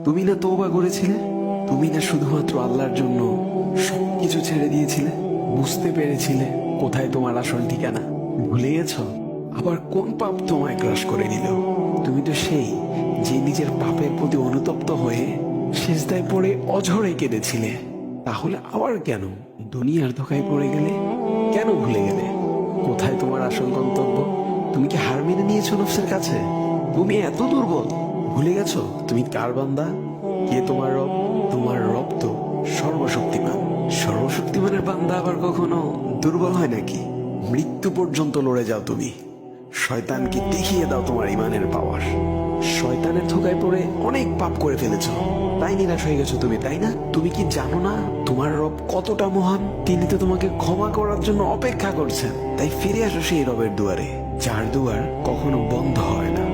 তুমি না তওবা করেছিলে? তুমি না শুধুমাত্র আল্লাহর জন্য সবকিছু ছেড়ে দিয়েছিলে? বুঝতে পেরেছিলে কোথায় তোমার আসল ঠিকানা? ভুলে গেছো? আবার কোন পাপ তোমায় গ্রাস করে নিল? তুমি তো সেই যে নিজের পাপের প্রতি অনুতপ্ত হয়ে সিজদায় পড়ে অঝরে কেঁদেছিলে। তাহলে আবার কেন দুনিয়ার ধোকায় পড়ে গেলে? কেন ভুলে গেলে কোথায় তোমার আসল গন্তব্য? তুমি কি হার মেনে নিয়েছো নফসের কাছে? তুমি এত দুর্বল, ভুলে গেছো তুমি কার বান্দা? কে তোমার রব? তোমার রব তো সর্বশক্তিমান। সর্বশক্তিমানের বান্দা আবার কখনো দুর্বল হয় নাকি? মৃত্যু পর্যন্ত লড়ে যাও তুমি। শয়তানকে দেখিয়ে দাও তোমার ইমানের পাওয়ার। শয়তানের ধোকায় পড়ে অনেক পাপ করে ফেলেছো, তাই নিরাশ হয়ে গেছো তুমি, তাই না? তুমি কি জানো না তোমার রব কতটা মহান? তিনি তো তোমাকে ক্ষমা করার জন্য অপেক্ষা করছেন। তাই ফিরে আসো সেই রবের দুয়ারে, যার দুয়ার কখনো বন্ধ হয় না।